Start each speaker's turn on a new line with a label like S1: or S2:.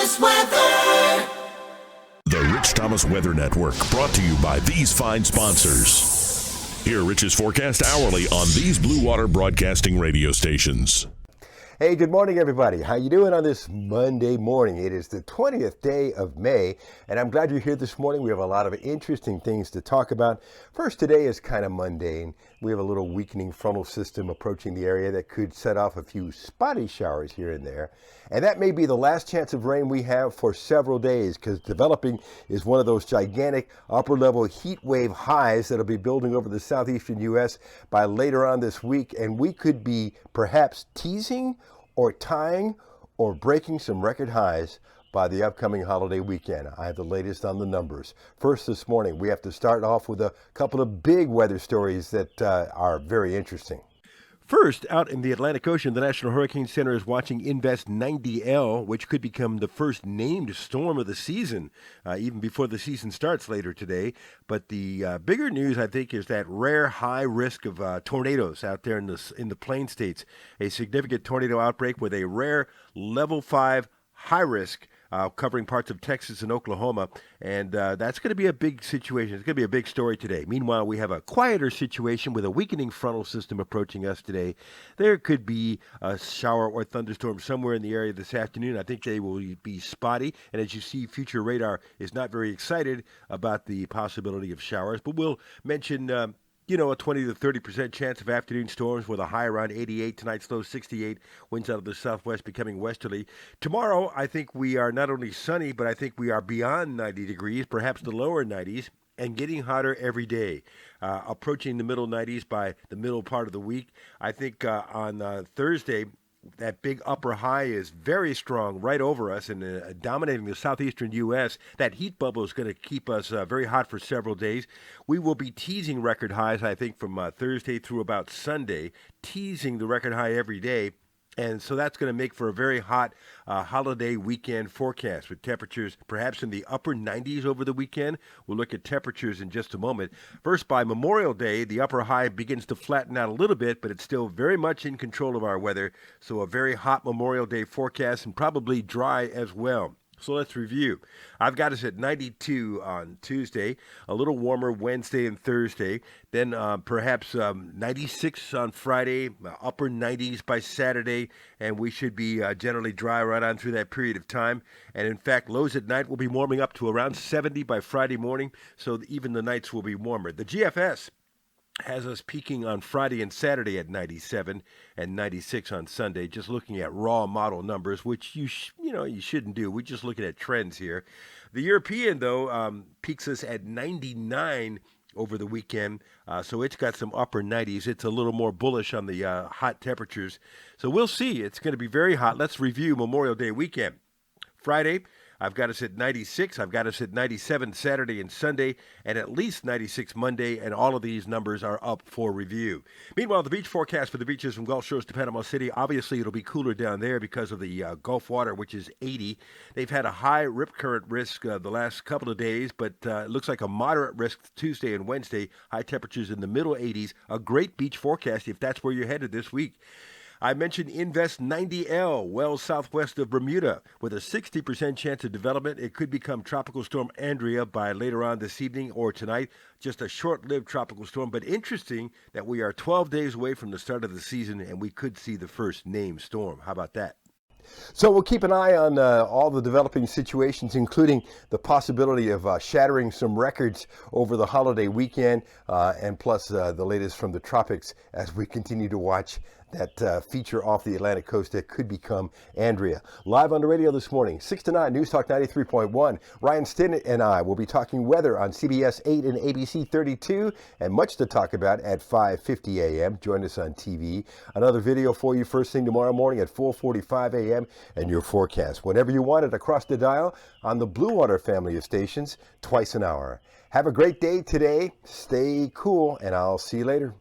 S1: Thomas Weather.
S2: The Rich Thomas Weather Network, brought to you by these fine sponsors. Hear Rich's forecast hourly on these Blue Water Broadcasting radio stations.
S3: Hey, good morning, everybody. How you doing on this Monday morning? It is the 20th day of May, and I'm glad you're here this morning. We have a lot of interesting things to talk about. First, today is kind of mundane. We have a little weakening frontal system approaching the area that could set off a few spotty showers here and there. And that may be the last chance of rain we have for several days, because developing is one of those gigantic upper-level heat wave highs that'll be building over the southeastern U.S. by later on this week, and we could be perhaps teasing or tying or breaking some record highs by the upcoming holiday weekend. I have the latest on the numbers. First this morning, we have to start off with a couple of big weather stories that are very interesting.
S4: First, out in the Atlantic Ocean, the National Hurricane Center is watching Invest 90L, which could become the first named storm of the season, even before the season starts later today. But the bigger news, I think, is that rare high risk of tornadoes out there in the Plain States. A significant tornado outbreak with a rare level 5 high risk covering parts of Texas and Oklahoma, and that's going to be a big situation. It's going to be a big story today. Meanwhile, we have a quieter situation with a weakening frontal system approaching us today. There could be a shower or thunderstorm somewhere in the area this afternoon. I think they will be spotty, and as you see, future radar is not very excited about the possibility of showers, but we'll mention a 20 to 30% chance of afternoon storms with a high around 88. Tonight's low 68. Winds out of the southwest becoming westerly. Tomorrow, I think we are not only sunny, but I think we are beyond 90 degrees, perhaps the lower 90s, and getting hotter every day. Approaching the middle 90s by the middle part of the week. I think on Thursday, that big upper high is very strong right over us and dominating the southeastern U.S. That heat bubble is going to keep us very hot for several days. We will be teasing record highs, I think, from Thursday through about Sunday, teasing the record high every day. And so that's going to make for a very hot holiday weekend forecast with temperatures perhaps in the upper 90s over the weekend. We'll look at temperatures in just a moment. First, by Memorial Day, the upper high begins to flatten out a little bit, but it's still very much in control of our weather. So a very hot Memorial Day forecast and probably dry as well. So let's review. I've got us at 92 on Tuesday, a little warmer Wednesday and Thursday, then perhaps 96 on Friday, upper 90s by Saturday, and we should be generally dry right on through that period of time. And in fact, lows at night will be warming up to around 70 by Friday morning, so even the nights will be warmer. The GFS has us peaking on Friday and Saturday at 97 and 96 on Sunday, just looking at raw model numbers, which you shouldn't do. We're just looking at trends here. The European, though, peaks us at 99 over the weekend, so it's got some upper 90s. It's a little more bullish on the hot temperatures. So we'll see. It's going to be very hot. Let's review Memorial Day weekend. Friday, I've got us at 96. I've got us at 97 Saturday and Sunday, and at least 96 Monday, and all of these numbers are up for review. Meanwhile, the beach forecast for the beaches from Gulf Shores to Panama City, obviously it'll be cooler down there because of the Gulf water, which is 80. They've had a high rip current risk the last couple of days, but it looks like a moderate risk Tuesday and Wednesday. High temperatures in the middle 80s. A great beach forecast if that's where you're headed this week. I mentioned Invest 90L, well southwest of Bermuda. With a 60% chance of development, it could become Tropical Storm Andrea by later on this evening or tonight. Just a short-lived tropical storm, but interesting that we are 12 days away from the start of the season, and we could see the first named storm. How about that?
S3: So we'll keep an eye on all the developing situations, including the possibility of shattering some records over the holiday weekend, and plus the latest from the tropics as we continue to watch that feature off the Atlantic coast that could become Andrea. Live on the radio this morning, 6 to 9, News Talk 93.1. Ryan Stinnett and I will be talking weather on CBS 8 and ABC 32, and much to talk about at 5:50 a.m. Join us on TV. Another video for you first thing tomorrow morning at 4:45 a.m. and your forecast whenever you want it across the dial on the Blue Water family of stations twice an hour. Have a great day today. Stay cool, and I'll see you later.